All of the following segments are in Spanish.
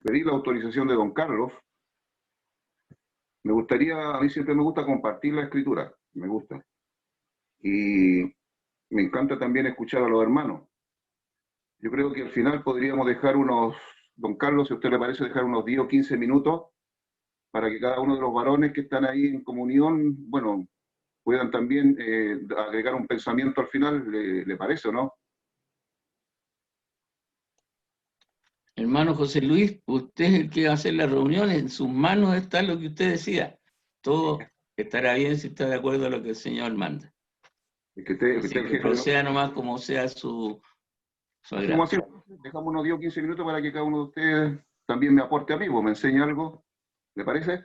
pedir la autorización de don Carlos. A mí siempre me gusta compartir la escritura, me gusta. Y me encanta también escuchar a los hermanos. Yo creo que al final podríamos dejar don Carlos, si a usted le parece, dejar unos 10 o 15 minutos para que cada uno de los varones que están ahí en comunión, bueno, puedan también agregar un pensamiento al final, ¿le parece o no? Hermano José Luis, usted es el que va a hacer la reunión, en sus manos está lo que usted decida. Todo estará bien si está de acuerdo a lo que el Señor manda. Así que proceda nomás como sea su agrado. Así, dejamos unos 10 o 15 minutos para que cada uno de ustedes también me aporte a mí, me enseñe algo. ¿Le parece?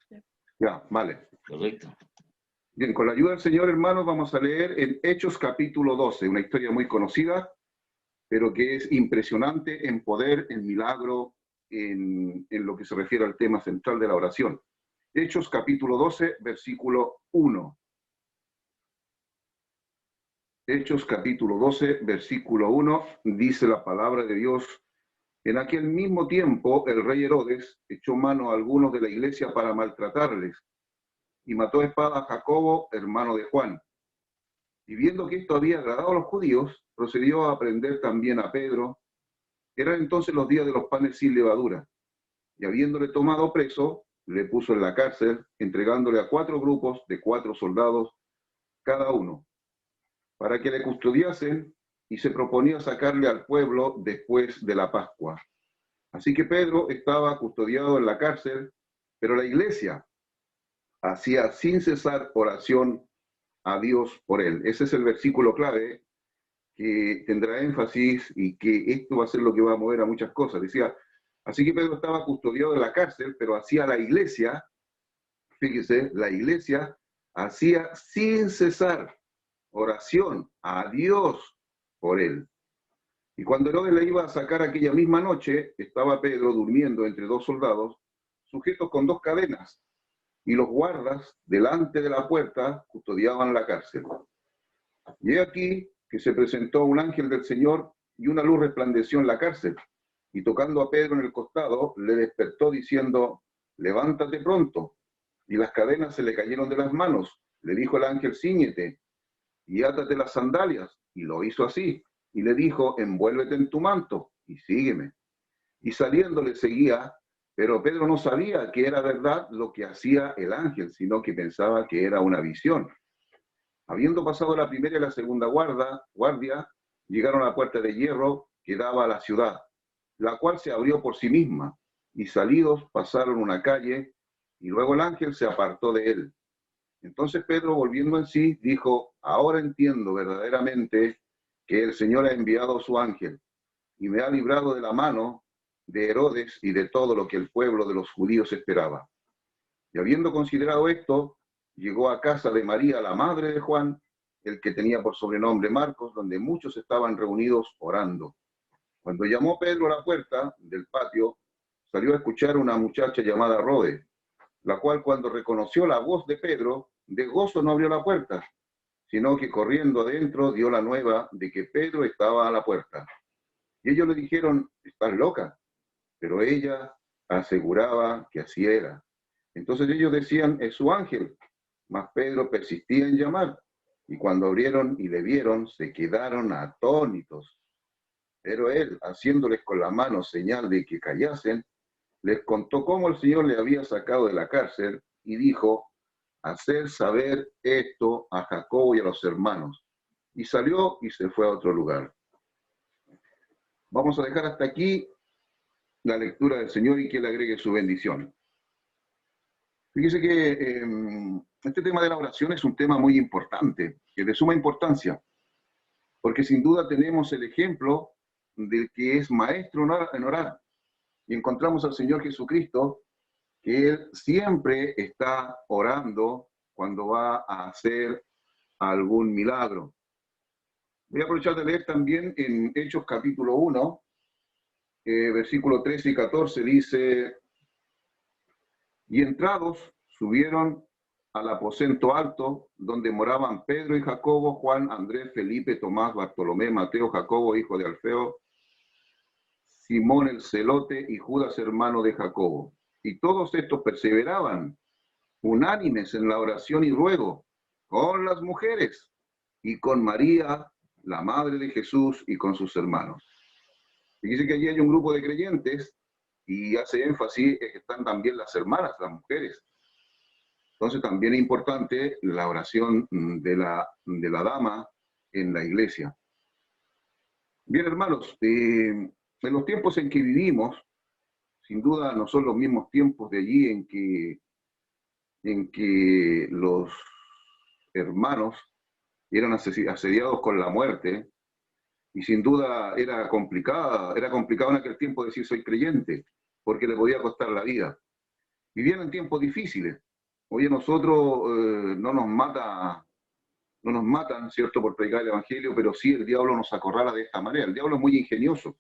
Sí. Ya, vale. Correcto. Bien, con la ayuda del Señor, hermanos, vamos a leer en Hechos capítulo 12, una historia muy conocida, pero que es impresionante en poder, en milagro, en lo que se refiere al tema central de la oración. Hechos capítulo 12, versículo 1. Hechos capítulo 12, versículo 1, dice la palabra de Dios: en aquel mismo tiempo el rey Herodes echó mano a algunos de la iglesia para maltratarles, y mató a espada a Jacobo, hermano de Juan. Y viendo que esto había agradado a los judíos, procedió a prender también a Pedro. Eran entonces los días de los panes sin levadura, y habiéndole tomado preso, le puso en la cárcel, entregándole a 4 grupos de 4 soldados cada uno, para que le custodiasen, y se proponía sacarle al pueblo después de la Pascua. Así que Pedro estaba custodiado en la cárcel, pero la iglesia hacía sin cesar oración a Dios por él. Ese es el versículo clave que tendrá énfasis y que esto va a ser lo que va a mover a muchas cosas. Decía, así que Pedro estaba custodiado en la cárcel, pero hacía la iglesia, fíjese, la iglesia hacía sin cesar oración a Dios por él. Y cuando Herodes le iba a sacar aquella misma noche, estaba Pedro durmiendo entre 2 soldados, sujetos con 2 cadenas, y los guardas delante de la puerta custodiaban la cárcel. Y he aquí que se presentó un ángel del Señor, y una luz resplandeció en la cárcel, y tocando a Pedro en el costado, le despertó diciendo: levántate pronto. Y las cadenas se le cayeron de las manos. Le dijo el ángel: cíñete y átate las sandalias. Y lo hizo así. Y le dijo: envuélvete en tu manto y sígueme. Y saliendo le seguía, pero Pedro no sabía que era verdad lo que hacía el ángel, sino que pensaba que era una visión. Habiendo pasado la primera y la segunda guardia, llegaron a la puerta de hierro que daba a la ciudad, la cual se abrió por sí misma, y salidos pasaron una calle, y luego el ángel se apartó de él. Entonces Pedro, volviendo en sí, dijo: ahora entiendo verdaderamente que el Señor ha enviado a su ángel, y me ha librado de la mano de Herodes y de todo lo que el pueblo de los judíos esperaba. Y habiendo considerado esto, llegó a casa de María, la madre de Juan, el que tenía por sobrenombre Marcos, donde muchos estaban reunidos orando. Cuando llamó Pedro a la puerta del patio, salió a escuchar una muchacha llamada Rode, la cual, cuando reconoció la voz de Pedro, de gozo no abrió la puerta, sino que corriendo adentro dio la nueva de que Pedro estaba a la puerta. Y ellos le dijeron: estás loca. Pero ella aseguraba que así era. Entonces ellos decían: es su ángel. Mas Pedro persistía en llamar. Y cuando abrieron y le vieron, se quedaron atónitos. Pero él, haciéndoles con la mano señal de que callasen, les contó cómo el Señor le había sacado de la cárcel, y dijo: hacer saber esto a Jacobo y a los hermanos. Y salió y se fue a otro lugar. Vamos a dejar hasta aquí la lectura del Señor, y que le agregue su bendición. Fíjese que este tema de la oración es un tema muy importante, que es de suma importancia, porque sin duda tenemos el ejemplo del que es maestro en orar. Y encontramos al Señor Jesucristo, que Él siempre está orando cuando va a hacer algún milagro. Voy a aprovechar de leer también en Hechos capítulo 1, versículo 13 y 14, dice: y entrados subieron al aposento alto, donde moraban Pedro y Jacobo, Juan, Andrés, Felipe, Tomás, Bartolomé, Mateo, Jacobo, hijo de Alfeo, Simón el celote y Judas hermano de Jacobo. Y todos estos perseveraban unánimes en la oración y ruego con las mujeres y con María, la madre de Jesús, y con sus hermanos. Y dice que allí hay un grupo de creyentes y hace énfasis en que están también las hermanas, las mujeres. Entonces también es importante la oración de la dama en la iglesia. Bien, hermanos, en los tiempos en que vivimos, sin duda no son los mismos tiempos de allí en que los hermanos eran asediados con la muerte, y sin duda era complicado en aquel tiempo decir soy creyente, porque le podía costar la vida. Vivían en tiempos difíciles. Hoy a nosotros no nos matan, ¿cierto?, por predicar el Evangelio, pero sí el diablo nos acorrala de esta manera. El diablo es muy ingenioso.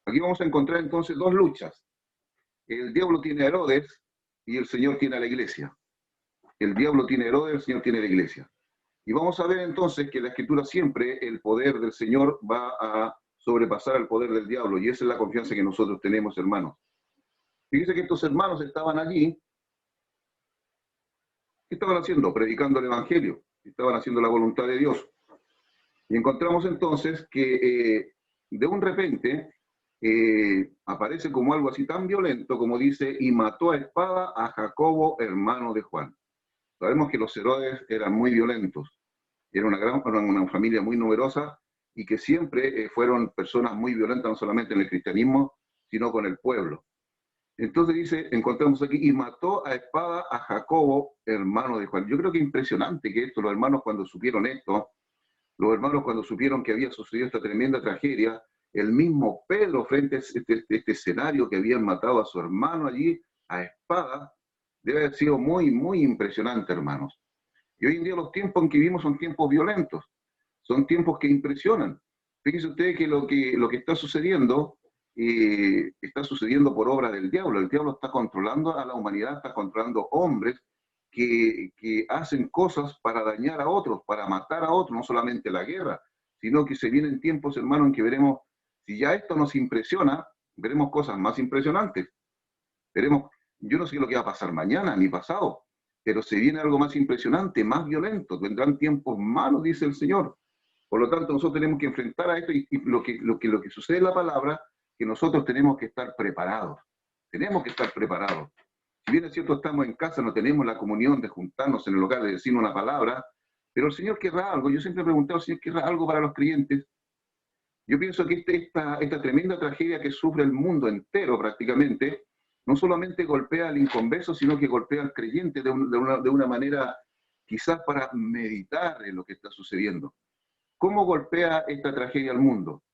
Aquí vamos a encontrar entonces dos luchas. El diablo tiene a Herodes y el Señor tiene a la iglesia. El diablo tiene a Herodes, el Señor tiene a la iglesia. Y vamos a ver entonces que en la Escritura siempre el poder del Señor va a sobrepasar al poder del diablo, y esa es la confianza que nosotros tenemos, hermanos. Fíjense que estos hermanos estaban allí. ¿Qué estaban haciendo? Predicando el Evangelio. Estaban haciendo la voluntad de Dios. Y encontramos entonces que de un repente aparece como algo así tan violento como dice, y mató a espada a Jacobo, hermano de Juan. Sabemos que los Herodes eran muy violentos. Era una familia muy numerosa y que siempre fueron personas muy violentas, no solamente en el cristianismo, sino con el pueblo. Entonces dice, encontramos aquí, y mató a espada a Jacobo, hermano de Juan. Yo creo que es impresionante que esto, los hermanos cuando supieron esto, los hermanos cuando supieron que había sucedido esta tremenda tragedia, el mismo Pedro frente a este escenario que habían matado a su hermano allí a espada, debe haber sido muy, muy impresionante, hermanos. Y hoy en día los tiempos en que vivimos son tiempos violentos, son tiempos que impresionan. Fíjense ustedes que lo que está sucediendo por obra del diablo. El diablo está controlando a la humanidad, está controlando hombres que hacen cosas para dañar a otros, para matar a otros, no solamente la guerra, sino que se vienen tiempos, hermano, en que veremos, si ya esto nos impresiona, veremos cosas más impresionantes. Veremos, yo no sé lo que va a pasar mañana ni pasado, pero se viene algo más impresionante, más violento. Vendrán tiempos malos, dice el Señor. Por lo tanto, nosotros tenemos que enfrentar a esto, y lo que sucede en la palabra, que nosotros tenemos que estar preparados. Tenemos que estar preparados. Si bien es cierto, estamos en casa, no tenemos la comunión de juntarnos en el local, de decir una palabra, pero el Señor querrá algo. Yo siempre he preguntado, ¿el Señor querrá algo para los creyentes? Yo pienso que esta tremenda tragedia que sufre el mundo entero prácticamente, no solamente golpea al inconverso, sino que golpea al creyente de una manera quizás para meditar en lo que está sucediendo. ¿Cómo golpea esta tragedia al mundo?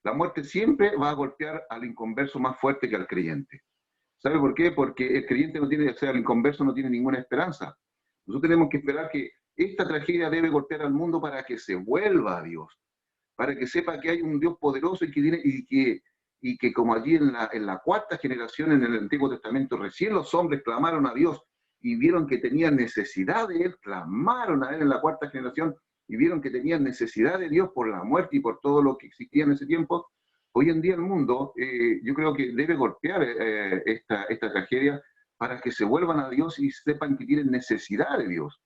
La muerte siempre va a golpear al inconverso más fuerte que al creyente. ¿Sabe por qué? Porque el creyente no tiene, o sea, el inconverso no tiene ninguna esperanza. Nosotros tenemos que esperar que esta tragedia debe golpear al mundo para que se vuelva a Dios, para que sepa que hay un Dios poderoso y que como allí en la cuarta generación en el Antiguo Testamento, recién los hombres clamaron a Dios y vieron que tenían necesidad de Él, clamaron a Él en la cuarta generación y vieron que tenían necesidad de Dios por la muerte y por todo lo que existía en ese tiempo. Hoy en día el mundo, yo creo que debe golpear esta tragedia para que se vuelvan a Dios y sepan que tienen necesidad de Dios.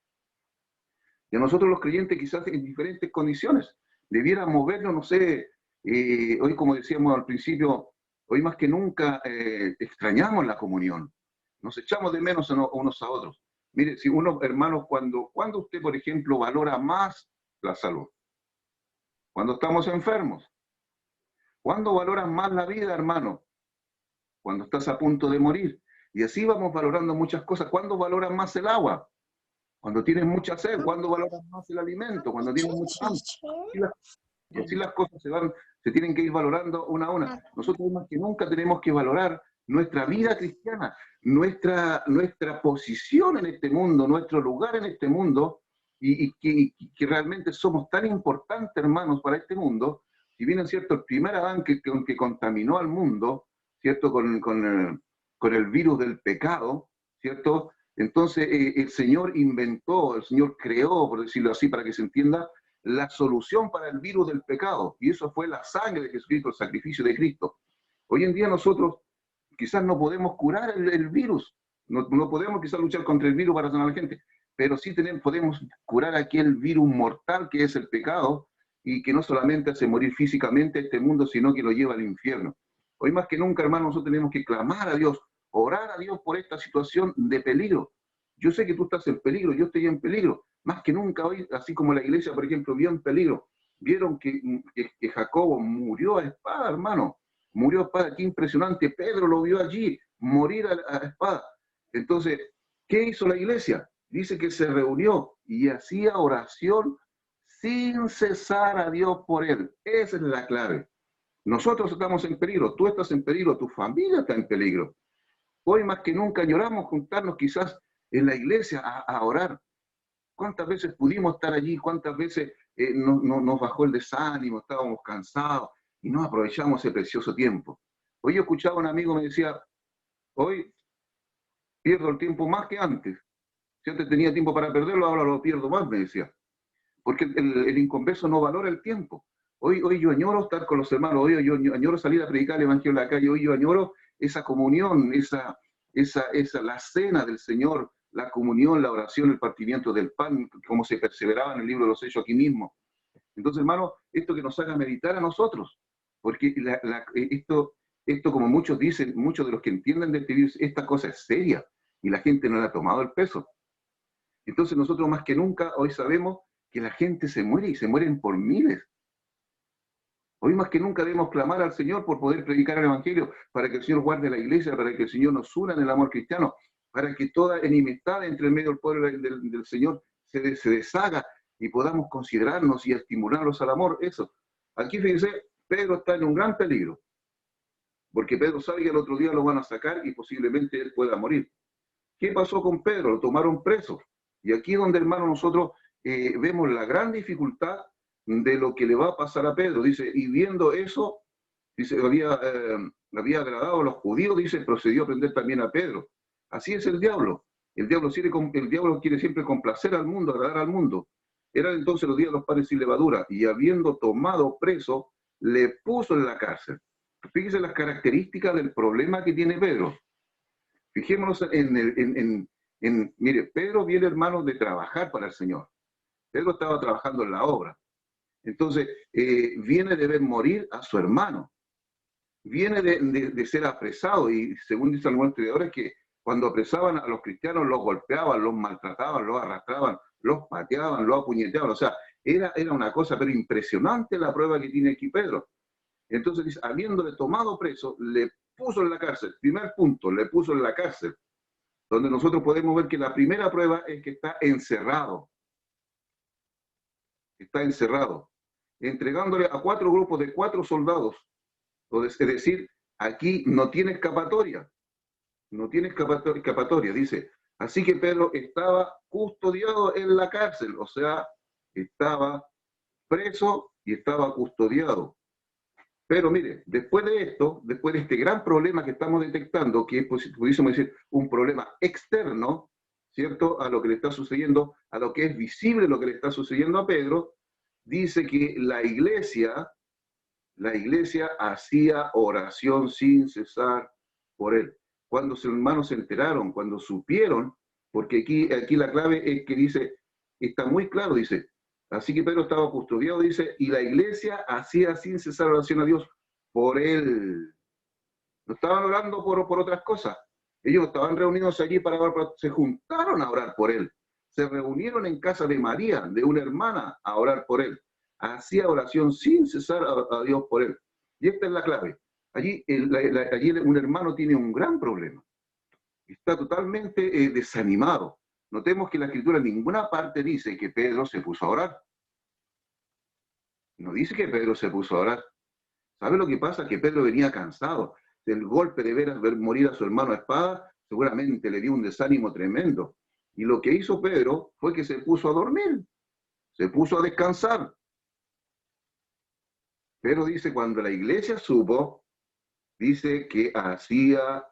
Y a nosotros los creyentes quizás en diferentes condiciones, debiera movernos, no sé, hoy como decíamos al principio, hoy más que nunca extrañamos la comunión, nos echamos de menos unos a otros. Mire, si unos hermanos, cuando usted, por ejemplo, valora más la salud, cuando estamos enfermos, ¿cuándo valoras más la vida, hermano? Cuando estás a punto de morir. Y así vamos valorando muchas cosas. ¿Cuándo valoras más el agua? Cuando tienes mucha sed. ¿Cuándo valoras más el alimento? Cuando tienes mucha hambre. Y así las cosas se tienen que ir valorando una a una. Nosotros más que nunca tenemos que valorar nuestra vida cristiana, nuestra posición en este mundo, nuestro lugar en este mundo, y que realmente somos tan importantes, hermanos, para este mundo. Si bien es cierto, el primer Adán que contaminó al mundo, ¿cierto? Con el virus del pecado, ¿cierto? Entonces el Señor inventó, el Señor creó, por decirlo así, para que se entienda, la solución para el virus del pecado. Y eso fue la sangre de Jesucristo, el sacrificio de Cristo. Hoy en día nosotros quizás no podemos curar el virus, no podemos quizás luchar contra el virus para sanar a la gente, pero sí podemos curar aquel virus mortal que es el pecado y que no solamente hace morir físicamente a este mundo, sino que lo lleva al infierno. Hoy más que nunca, hermanos, nosotros tenemos que clamar a Dios, orar a Dios por esta situación de peligro. Yo sé que tú estás en peligro, yo estoy en peligro. Más que nunca hoy, así como la iglesia, por ejemplo, vio en peligro. Vieron que Jacobo murió a espada, hermano. Murió a espada, qué impresionante. Pedro lo vio allí, morir a espada. Entonces, ¿qué hizo la iglesia? Dice que se reunió y hacía oración sin cesar a Dios por él. Esa es la clave. Nosotros estamos en peligro, tú estás en peligro, tu familia está en peligro. Hoy más que nunca lloramos juntarnos quizás en la iglesia a orar. ¿Cuántas veces pudimos estar allí? ¿Cuántas veces nos bajó el desánimo? Estábamos cansados y no aprovechamos ese precioso tiempo. Hoy yo escuchaba a un amigo me decía, hoy pierdo el tiempo más que antes. Si antes tenía tiempo para perderlo, ahora lo pierdo más, me decía. Porque el inconverso no valora el tiempo. Hoy yo añoro estar con los hermanos, hoy yo añoro salir a predicar el evangelio en la calle, hoy yo añoro esa comunión, la cena del Señor, la comunión, la oración, el partimiento del pan, como se perseveraba en el libro de los Hechos aquí mismo. Entonces, hermano, esto que nos haga meditar a nosotros, porque esto como muchos dicen, muchos de los que entienden de este virus, esta cosa es seria y la gente no le ha tomado el peso. Entonces nosotros más que nunca hoy sabemos que la gente se muere y se mueren por miles. Hoy más que nunca debemos clamar al Señor por poder predicar el Evangelio, para que el Señor guarde la iglesia, para que el Señor nos una en el amor cristiano, para que toda enemistad entre el medio del pueblo del Señor se deshaga y podamos considerarnos y estimularlos al amor. Eso. Aquí fíjense, Pedro está en un gran peligro, porque Pedro sabe que el otro día lo van a sacar y posiblemente él pueda morir. ¿Qué pasó con Pedro? Lo tomaron preso. Y aquí es donde, hermano, nosotros vemos la gran dificultad de lo que le va a pasar a Pedro. Dice, y viendo eso, dice, había agradado a los judíos, dice, procedió a prender también a Pedro. Así es el diablo. El diablo quiere siempre complacer al mundo, agradar al mundo. Eran entonces los días de los panes sin levadura, y habiendo tomado preso, le puso en la cárcel. Fíjese las características del problema que tiene Pedro. Fijémonos mire, Pedro viene, hermano, de trabajar para el Señor. Pedro estaba trabajando en la obra. Entonces, viene de ver morir a su hermano. Viene de ser apresado y, según dicen algunos historiadores, que cuando apresaban a los cristianos los golpeaban, los maltrataban, los arrastraban, los pateaban, los apuñeteaban. O sea, era una cosa, pero impresionante la prueba que tiene aquí Pedro. Entonces, dice, habiéndole tomado preso, le puso en la cárcel. Primer punto, le puso en la cárcel. Donde nosotros podemos ver que la primera prueba es que está encerrado. Está encerrado. Entregándole a 4 grupos de 4 soldados. Es decir, aquí no tiene escapatoria. No tiene escapatoria, dice. Así que Pedro estaba custodiado en la cárcel. O sea, estaba preso y estaba custodiado. Pero mire, después de esto, después de este gran problema que estamos detectando, que es, pudiésemos decir, un problema externo, ¿cierto?, a lo que le está sucediendo, a lo que es visible lo que le está sucediendo a Pedro, dice que la iglesia hacía oración sin cesar por él. Cuando sus hermanos se enteraron, cuando supieron, porque aquí la clave es que dice, está muy claro, dice, así que Pedro estaba custodiado, dice, y la iglesia hacía sin cesar oración a Dios por él. No estaban orando por otras cosas. Ellos estaban reunidos allí se juntaron a orar por él. Se reunieron en casa de María, de una hermana, a orar por él. Hacía oración sin cesar a Dios por él. Y esta es la clave. Allí un hermano tiene un gran problema. Está totalmente desanimado. Notemos que la Escritura en ninguna parte dice que Pedro se puso a orar. No dice que Pedro se puso a orar. ¿Sabe lo que pasa? Que Pedro venía cansado del golpe de ver morir a su hermano a espada. Seguramente le dio un desánimo tremendo. Y lo que hizo Pedro fue que se puso a dormir. Se puso a descansar. Pero dice, cuando la iglesia supo, dice que hacía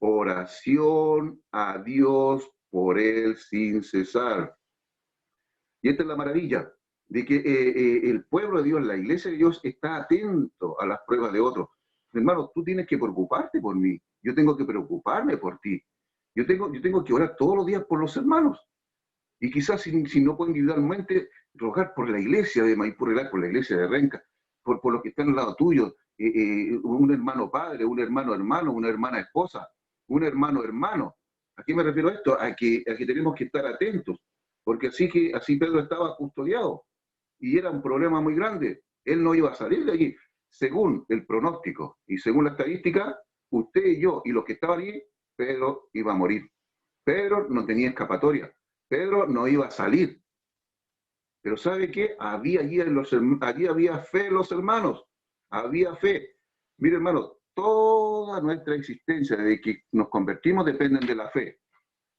oración a Dios por él sin cesar. Y esta es la maravilla, de que el pueblo de Dios, la iglesia de Dios, está atento a las pruebas de otros. hermano, tú tienes que preocuparte por mí, yo tengo que preocuparme por ti, yo tengo que orar todos los días por los hermanos, y quizás si no puedo individualmente, rogar por la iglesia de Maipú, rogar por la iglesia de Renca, por los que están al lado tuyo, un hermano padre, un hermano hermano, una hermana esposa, un hermano hermano. ¿A qué me refiero a esto? A que tenemos que estar atentos, porque así Pedro estaba custodiado, y era un problema muy grande. Él no iba a salir de allí. Según el pronóstico y según la estadística, usted y yo y los que estaban allí, Pedro iba a morir. Pedro no tenía escapatoria. Pedro no iba a salir. Pero ¿sabe qué? Allí había fe en los hermanos. Había fe. Mire, hermano, toda nuestra existencia, desde que nos convertimos, dependen de la fe.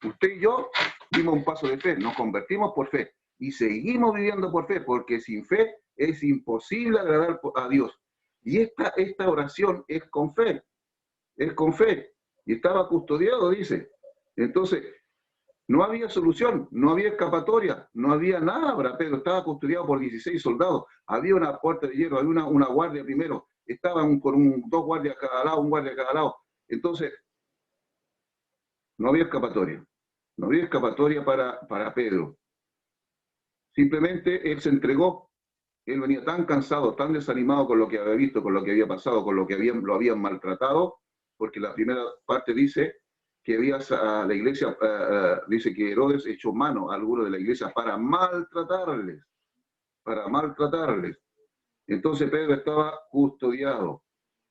Usted y yo dimos un paso de fe, nos convertimos por fe y seguimos viviendo por fe, porque sin fe es imposible agradar a Dios. Y esta oración es con fe, y estaba custodiado, dice. Entonces, no había solución, no había escapatoria, no había nada para Pedro, estaba custodiado por 16 soldados, había una puerta de hierro, había una guardia primero, estaban con dos guardias a cada lado, un guardia a cada lado. Entonces, no había escapatoria. No había escapatoria para Pedro. Simplemente él se entregó. Él venía tan cansado, tan desanimado con lo que había visto, con lo que había pasado, con lo que lo habían maltratado, porque la primera parte dice que la iglesia, dice que Herodes echó mano a algunos de la iglesia para maltratarles. Entonces Pedro estaba custodiado.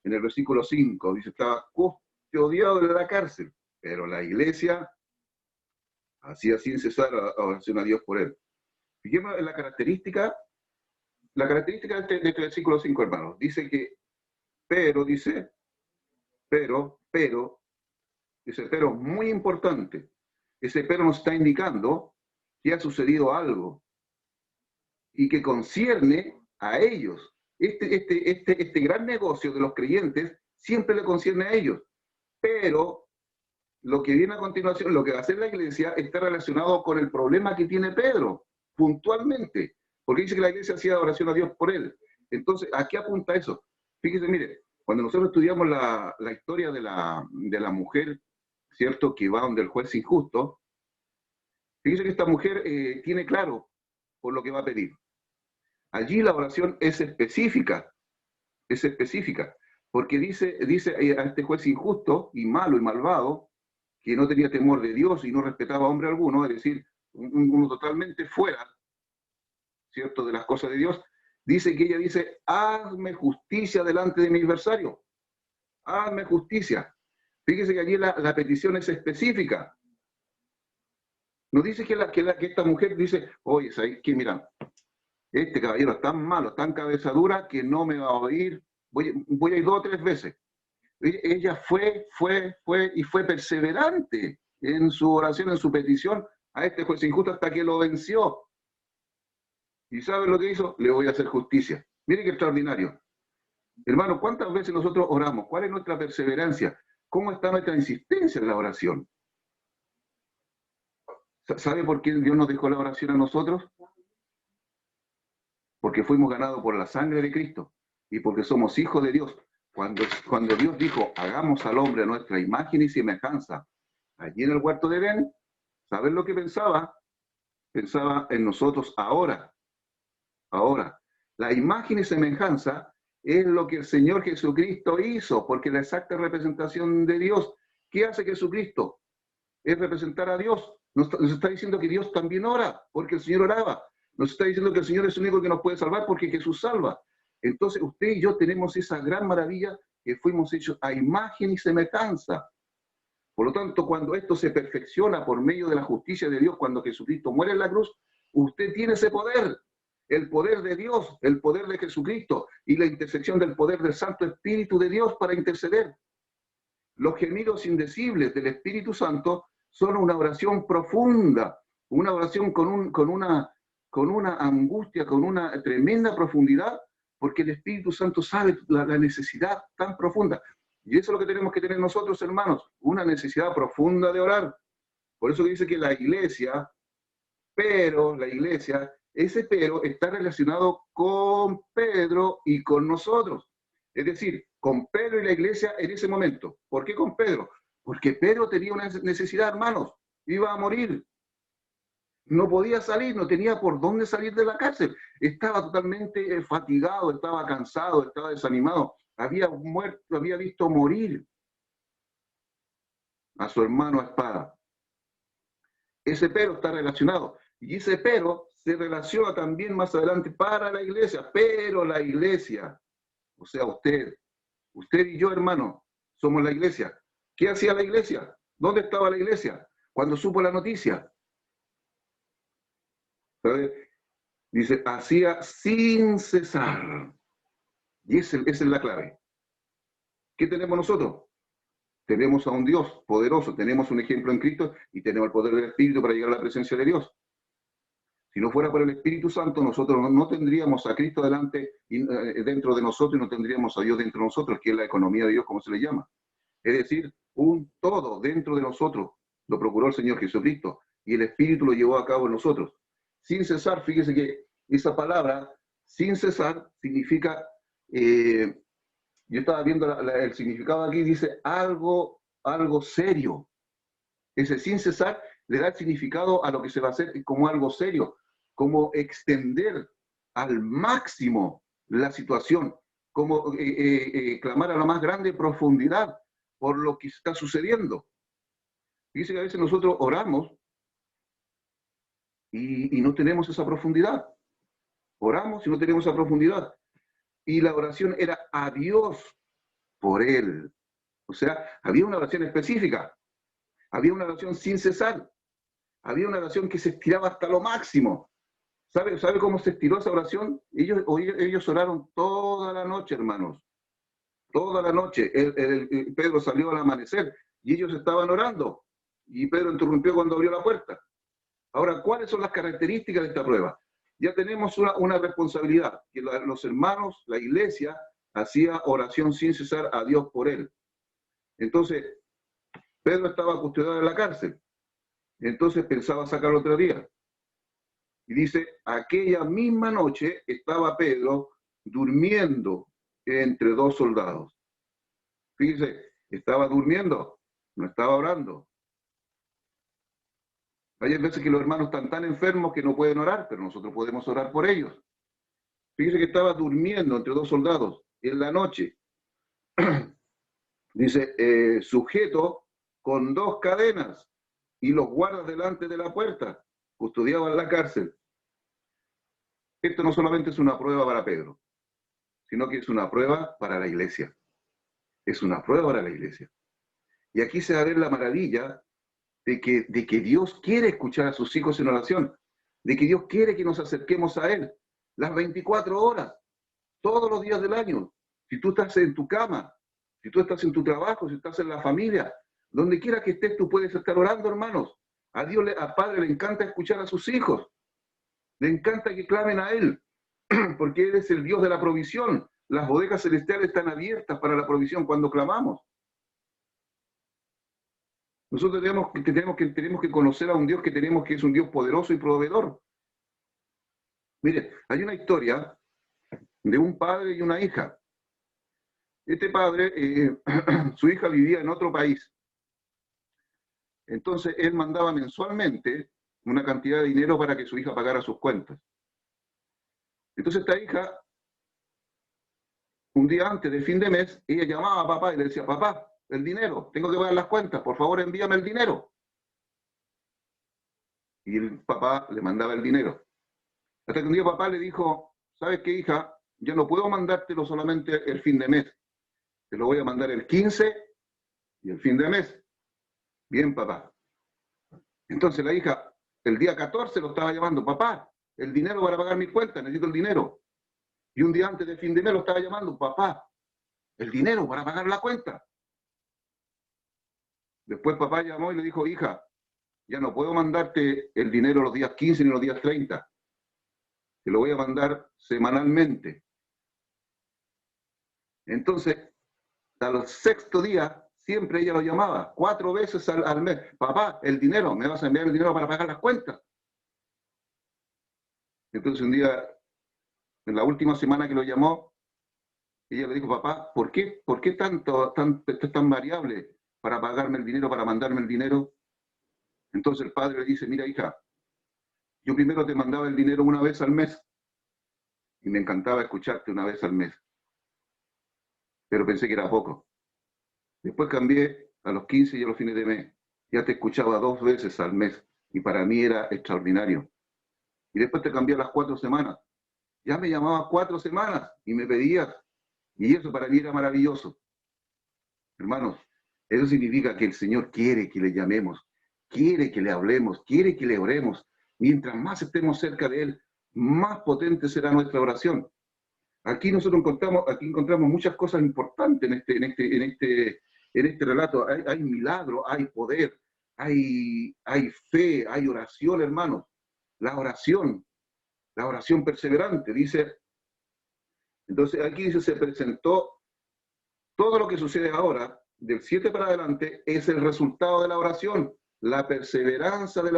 En el versículo 5 dice, estaba custodiado en la cárcel, pero la iglesia hacía sin cesar oración a Dios por él. Fijémonos en la característica de este versículo 5, hermanos. Dice que, pero, muy importante. Ese pero nos está indicando que ha sucedido algo y que concierne a ellos. Este gran negocio de los creyentes siempre le concierne a ellos. Pero lo que viene a continuación, lo que va a hacer la iglesia, está relacionado con el problema que tiene Pedro, puntualmente, porque dice que la iglesia hacía oración a Dios por él. Entonces, ¿a qué apunta eso? Fíjese, mire, cuando nosotros estudiamos la historia de la mujer, ¿cierto?, que va donde el juez injusto, fíjese que esta mujer tiene claro por lo que va a pedir. Allí la oración es específica, porque dice a este juez injusto y malo y malvado, que no tenía temor de Dios y no respetaba a hombre alguno, es decir, uno totalmente fuera, ¿cierto?, de las cosas de Dios, ella dice, hazme justicia delante de mi adversario, hazme justicia. Fíjese que allí la petición es específica. No dice que esta mujer dice, oye, ¿sabes qué? Mira, este caballero es tan malo, tan cabezadura, que no me va a oír, voy a ir 2 o 3 veces. Ella fue perseverante en su oración, en su petición a este juez injusto hasta que lo venció. ¿Y sabe lo que hizo? Le voy a hacer justicia. Mire qué extraordinario. Hermano, ¿cuántas veces nosotros oramos? ¿Cuál es nuestra perseverancia? ¿Cómo está nuestra insistencia en la oración? ¿Sabe por qué Dios nos dejó la oración a nosotros? Porque fuimos ganados por la sangre de Cristo y porque somos hijos de Dios. Cuando Dios dijo, hagamos al hombre a nuestra imagen y semejanza, allí en el huerto de Edén, ¿saben lo que pensaba? Pensaba en nosotros ahora. La imagen y semejanza es lo que el Señor Jesucristo hizo, porque la exacta representación de Dios. ¿Qué hace Jesucristo? Es representar a Dios. Nos está diciendo que Dios también ora, porque el Señor oraba. Nos está diciendo que el Señor es el único que nos puede salvar, porque Jesús salva. Entonces usted y yo tenemos esa gran maravilla que fuimos hechos a imagen y semejanza. Por lo tanto, cuando esto se perfecciona por medio de la justicia de Dios, cuando Jesucristo muere en la cruz, usted tiene ese poder, el poder de Dios, el poder de Jesucristo y la intersección del poder del Santo Espíritu de Dios para interceder. Los gemidos indecibles del Espíritu Santo son una oración profunda, una oración con una angustia, con una tremenda profundidad, porque el Espíritu Santo sabe la necesidad tan profunda. Y eso es lo que tenemos que tener nosotros, hermanos, una necesidad profunda de orar. Por eso dice que la iglesia, ese pero está relacionado con Pedro y con nosotros. Es decir, con Pedro y la iglesia en ese momento. ¿Por qué con Pedro? Porque Pedro tenía una necesidad, hermanos, iba a morir. No podía salir, no tenía por dónde salir de la cárcel. Estaba totalmente fatigado, estaba cansado, estaba desanimado. Había muerto, había visto morir a su hermano a espada. Ese pero está relacionado. Y ese pero se relaciona también más adelante para la iglesia. Pero la iglesia, o sea, usted y yo, hermano, somos la iglesia. ¿Qué hacía la iglesia? ¿Dónde estaba la iglesia? Cuando supo la noticia. ¿Sabe? Dice, hacía sin cesar. Y esa es la clave. ¿Qué tenemos nosotros? Tenemos a un Dios poderoso, tenemos un ejemplo en Cristo y tenemos el poder del Espíritu para llegar a la presencia de Dios. Si no fuera por el Espíritu Santo, nosotros no tendríamos a Cristo delante dentro de nosotros y no tendríamos a Dios dentro de nosotros, que es la economía de Dios, como se le llama. Es decir, un todo dentro de nosotros lo procuró el Señor Jesucristo y el Espíritu lo llevó a cabo en nosotros. Sin cesar, fíjese que esa palabra, sin cesar, significa, yo estaba viendo el significado aquí, dice algo serio. Ese sin cesar le da el significado a lo que se va a hacer como algo serio, como extender al máximo la situación, como clamar a la más grande profundidad por lo que está sucediendo. Dice que a veces nosotros oramos y no tenemos esa profundidad. Oramos y no tenemos esa profundidad. Y la oración era a Dios por Él. O sea, había una oración específica. Había una oración sin cesar. Había una oración que se estiraba hasta lo máximo. ¿Sabe cómo se estiró esa oración? Ellos oraron toda la noche, hermanos. Toda la noche. Pedro salió al amanecer y ellos estaban orando. Y Pedro interrumpió cuando abrió la puerta. Ahora, ¿cuáles son las características de esta prueba? Ya tenemos una responsabilidad, que los hermanos, la iglesia, hacía oración sin cesar a Dios por él. Entonces, Pedro estaba custodiado en la cárcel. Entonces pensaba sacarlo otro día. Y dice, aquella misma noche estaba Pedro durmiendo entre dos soldados. Fíjese, estaba durmiendo, no estaba orando. Hay veces que los hermanos están tan enfermos que no pueden orar, pero nosotros podemos orar por ellos. Fíjese que estaba durmiendo entre dos soldados en la noche. Dice, sujeto con dos cadenas y los guardas delante de la puerta, custodiaban la cárcel. Esto no solamente es una prueba para Pedro, sino que es una prueba para la iglesia. Es una prueba para la iglesia. Y aquí se va a ver la maravilla de que Dios quiere escuchar a sus hijos en oración, de que Dios quiere que nos acerquemos a Él las 24 horas, todos los días del año. Si tú estás en tu cama, si tú estás en tu trabajo, si estás en la familia, donde quiera que estés, tú puedes estar orando, hermanos. A Dios, al Padre le encanta escuchar a sus hijos. Le encanta que clamen a Él, porque Él es el Dios de la provisión. Las bodegas celestiales están abiertas para la provisión cuando clamamos. Nosotros tenemos que conocer a un Dios que es un Dios poderoso y proveedor. Mire, hay una historia de un padre y una hija. Este padre, su hija vivía en otro país. Entonces, él mandaba mensualmente una cantidad de dinero para que su hija pagara sus cuentas. Entonces, esta hija, un día antes de fin de mes, ella llamaba a papá y le decía, papá, el dinero, tengo que pagar las cuentas, por favor envíame el dinero. Y el papá le mandaba el dinero. Hasta que un día papá le dijo, ¿sabes qué, hija? Yo no puedo mandártelo solamente el fin de mes. Te lo voy a mandar el 15 y el fin de mes. Bien, papá. Entonces la hija, el día 14 lo estaba llamando, papá, el dinero para pagar mis cuentas, necesito el dinero. Y un día antes del fin de mes lo estaba llamando, papá, el dinero para pagar la cuenta. Después papá llamó y le dijo, hija, ya no puedo mandarte el dinero los días 15 ni los días 30. Te lo voy a mandar semanalmente. Entonces, al sexto día, siempre ella lo llamaba, 4 veces al mes. Papá, el dinero, ¿me vas a enviar el dinero para pagar las cuentas? Entonces un día, en la última semana que lo llamó, ella le dijo, papá, ¿por qué esto es tan variable para pagarme el dinero, para mandarme el dinero? Entonces el padre le dice, mira, hija, yo primero te mandaba el dinero una vez al mes y me encantaba escucharte una vez al mes, pero pensé que era poco. Después cambié a los 15 y a los fines de mes. Ya te escuchaba 2 veces al mes y para mí era extraordinario. Y después te cambié a las 4 semanas. Ya me llamabas 4 semanas y me pedías. Y eso para mí era maravilloso. Hermanos, eso significa que el Señor quiere que le llamemos, quiere que le hablemos, quiere que le oremos. Mientras más estemos cerca de Él, más potente será nuestra oración. Aquí encontramos muchas cosas importantes en este relato. Hay milagro, hay poder, hay fe, hay oración, hermanos. La oración perseverante, dice. Entonces aquí dice, se presentó todo lo que sucede ahora, del 7 para adelante, es el resultado de la oración, la perseverancia de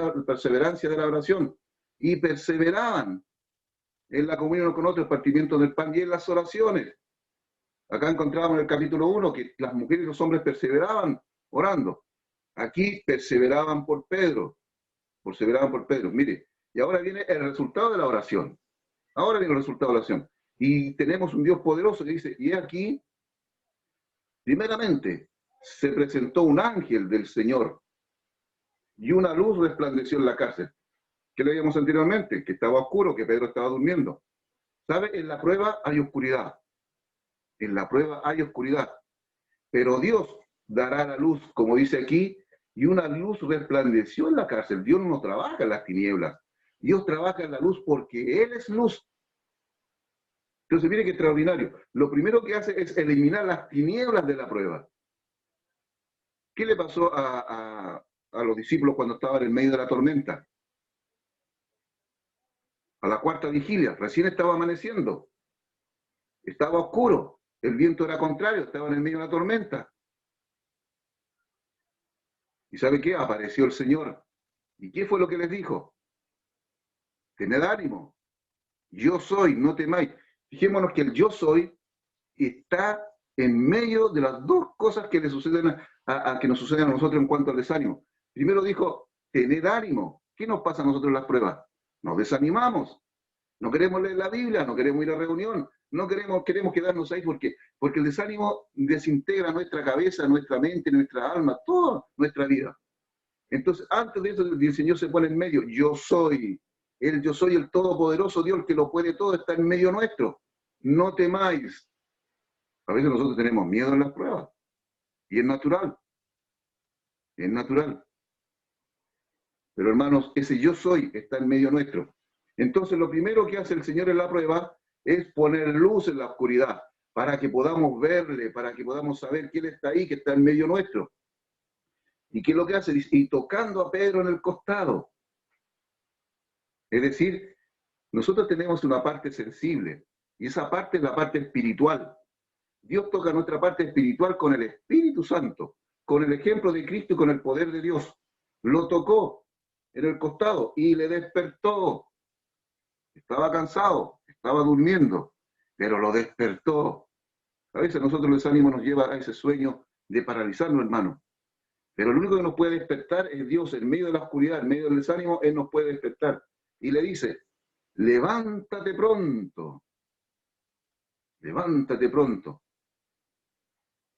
la oración. Y perseveraban en la comunión con otros, el partimiento del pan y en las oraciones. Acá encontramos en el capítulo 1 que las mujeres y los hombres perseveraban orando. Aquí perseveraban por Pedro. Mire, y ahora viene el resultado de la oración. Ahora viene el resultado de la oración. Y tenemos un Dios poderoso que dice, y aquí, primeramente, se presentó un ángel del Señor y una luz resplandeció en la cárcel. ¿Qué leíamos anteriormente? Que estaba oscuro, que Pedro estaba durmiendo. ¿Sabe? En la prueba hay oscuridad. En la prueba hay oscuridad. Pero Dios dará la luz, como dice aquí, y una luz resplandeció en la cárcel. Dios no trabaja en las tinieblas. Dios trabaja en la luz porque Él es luz. Entonces, mire qué extraordinario. Lo primero que hace es eliminar las tinieblas de la prueba. ¿Qué le pasó a los discípulos cuando estaban en medio de la tormenta? A la cuarta vigilia, recién estaba amaneciendo. Estaba oscuro, el viento era contrario, estaban en medio de una tormenta. ¿Y sabe qué? Apareció el Señor. ¿Y qué fue lo que les dijo? Tened ánimo. Yo soy, no temáis. Fijémonos que el yo soy está en medio de las dos cosas que le suceden que nos suceden a nosotros en cuanto al desánimo. Primero dijo, tened ánimo. ¿Qué nos pasa a nosotros en las pruebas? Nos desanimamos. No queremos leer la Biblia, no queremos ir a reunión, no queremos quedarnos ahí porque el desánimo desintegra nuestra cabeza, nuestra mente, nuestra alma, toda nuestra vida. Entonces, antes de eso, el Señor se pone en medio. Yo soy el todopoderoso Dios, el que lo puede todo, está en medio nuestro. No temáis. A veces nosotros tenemos miedo en las pruebas. Y es natural. Es natural. Pero hermanos, ese yo soy está en medio nuestro. Entonces, lo primero que hace el Señor en la prueba es poner luz en la oscuridad, para que podamos verle, para que podamos saber que Él está ahí, que está en medio nuestro. ¿Y qué es lo que hace? Y tocando a Pedro en el costado. Es decir, nosotros tenemos una parte sensible, y esa parte es la parte espiritual. Dios toca nuestra parte espiritual con el Espíritu Santo, con el ejemplo de Cristo y con el poder de Dios. Lo tocó en el costado y le despertó. Estaba cansado, estaba durmiendo, pero lo despertó. A veces nosotros el desánimo nos lleva a ese sueño de paralizarnos, hermano. Pero lo único que nos puede despertar es Dios. En medio de la oscuridad, en medio del desánimo, Él nos puede despertar. Y le dice, levántate pronto. Levántate pronto.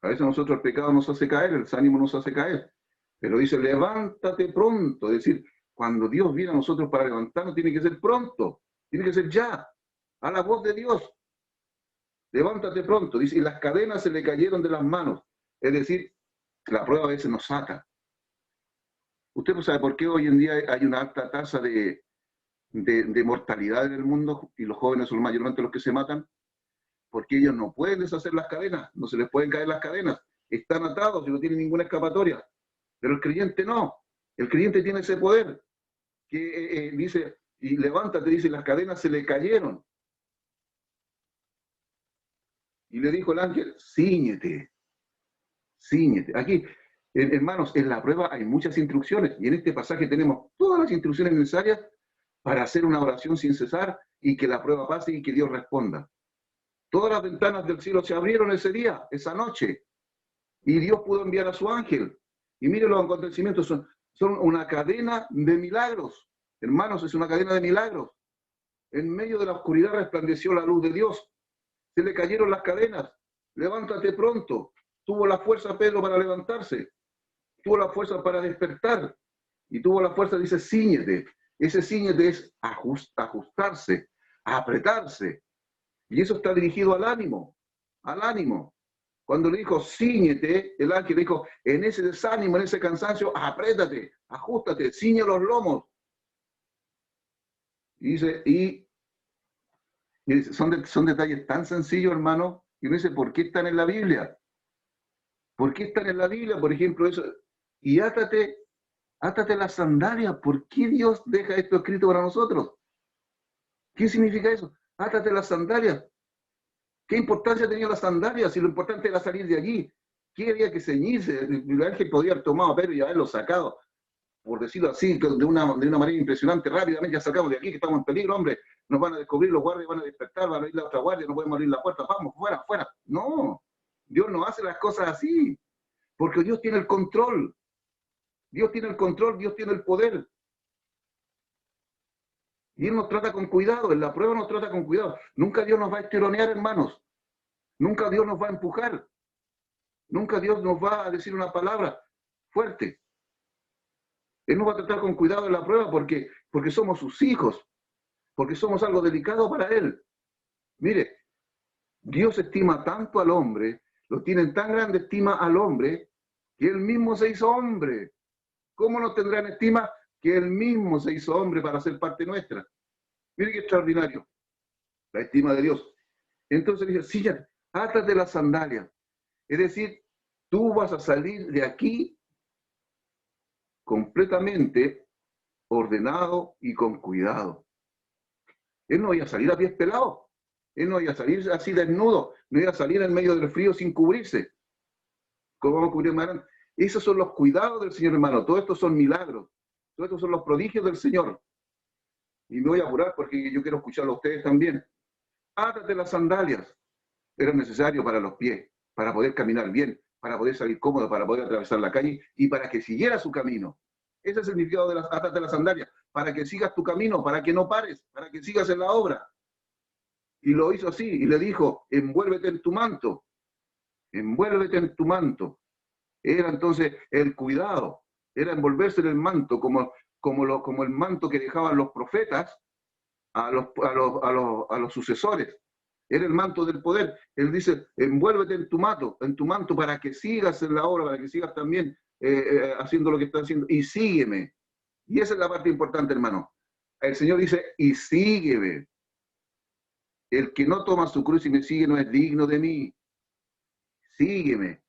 A veces nosotros el pecado nos hace caer, el desánimo nos hace caer. Pero dice, levántate pronto. Es decir, cuando Dios viene a nosotros para levantarnos, tiene que ser pronto. Tiene que ser ya. A la voz de Dios. Levántate pronto. Dice, y las cadenas se le cayeron de las manos. Es decir, la prueba a veces nos saca. ¿Usted no sabe por qué hoy en día hay una alta tasa de mortalidad en el mundo y los jóvenes son mayormente los que se matan? Porque ellos no pueden deshacer las cadenas, no se les pueden caer las cadenas, están atados y no tienen ninguna escapatoria. Pero el creyente no, el creyente tiene ese poder que dice, y levántate, dice, las cadenas se le cayeron. Y le dijo el ángel, cíñete. Aquí, hermanos, en la prueba hay muchas instrucciones y en este pasaje tenemos todas las instrucciones necesarias para hacer una oración sin cesar y que la prueba pase y que Dios responda. Todas las ventanas del cielo se abrieron ese día, esa noche. Y Dios pudo enviar a su ángel. Y miren los acontecimientos, son una cadena de milagros. Hermanos, es una cadena de milagros. En medio de la oscuridad resplandeció la luz de Dios. Se le cayeron las cadenas. Levántate pronto. Tuvo la fuerza Pedro para levantarse. Tuvo la fuerza para despertar. Y tuvo la fuerza, dice, cíñete. Ese cíñete es ajustarse, apretarse. Y eso está dirigido al ánimo. Al ánimo. Cuando le dijo, cíñete, el ángel le dijo, en ese desánimo, en ese cansancio, apriétate, ajustate, ciñe los lomos. Y dice, son detalles tan sencillos, hermano, y uno dice, ¿por qué están en la Biblia? ¿Por qué están en la Biblia? Por ejemplo, eso. Y átate las sandalias. ¿Por qué Dios deja esto escrito para nosotros? ¿Qué significa eso? Átate las sandalias. ¿Qué importancia tenía las sandalias si lo importante era salir de allí? ¿Qué había que ceñirse? El ángel podía haber tomado a Pedro y haberlo sacado, por decirlo así, de una manera impresionante, rápidamente ya sacamos de aquí, que estamos en peligro, hombre, nos van a descubrir, los guardias van a despertar, van a ir la otra guardia, no podemos abrir la puerta, vamos, fuera, fuera. No, Dios no hace las cosas así, porque Dios tiene el control. Dios tiene el control, Dios tiene el poder. Y Él nos trata con cuidado, en la prueba nos trata con cuidado. Nunca Dios nos va a estironear, hermanos. Nunca Dios nos va a empujar. Nunca Dios nos va a decir una palabra fuerte. Él nos va a tratar con cuidado en la prueba porque somos sus hijos, porque somos algo delicado para Él. Mire, Dios estima tanto al hombre, lo tiene en tan grande estima al hombre, que Él mismo se hizo hombre. ¿Cómo nos tendrá en estima? Que Él mismo se hizo hombre para ser parte nuestra. Mire qué extraordinario, la estima de Dios. Entonces dice, sí, átate las sandalias. Es decir, tú vas a salir de aquí completamente ordenado y con cuidado. Él no iba a salir a pies pelados. Él no iba a salir así desnudo. No iba a salir en medio del frío sin cubrirse. ¿Cómo vamos a cubrir más? Esos son los cuidados del Señor, hermano. Todos estos son milagros. Todos estos son los prodigios del Señor. Y me voy a apurar porque yo quiero escucharlo a ustedes también. Átate las sandalias. Era necesario para los pies, para poder caminar bien, para poder salir cómodo, para poder atravesar la calle y para que siguiera su camino. Ese es el significado de átate las sandalias. Para que sigas tu camino, para que no pares, para que sigas en la obra. Y lo hizo así, y le dijo, envuélvete en tu manto. Envuélvete en tu manto. Era entonces el cuidado, era envolverse en el manto, como el manto que dejaban los profetas a los sucesores. Era el manto del poder. Él dice, envuélvete en tu manto para que sigas en la obra, para que sigas también haciendo lo que estás haciendo. Y sígueme. Y esa es la parte importante, hermano. El Señor dice, y sígueme. El que no toma su cruz y me sigue no es digno de mí. Sígueme.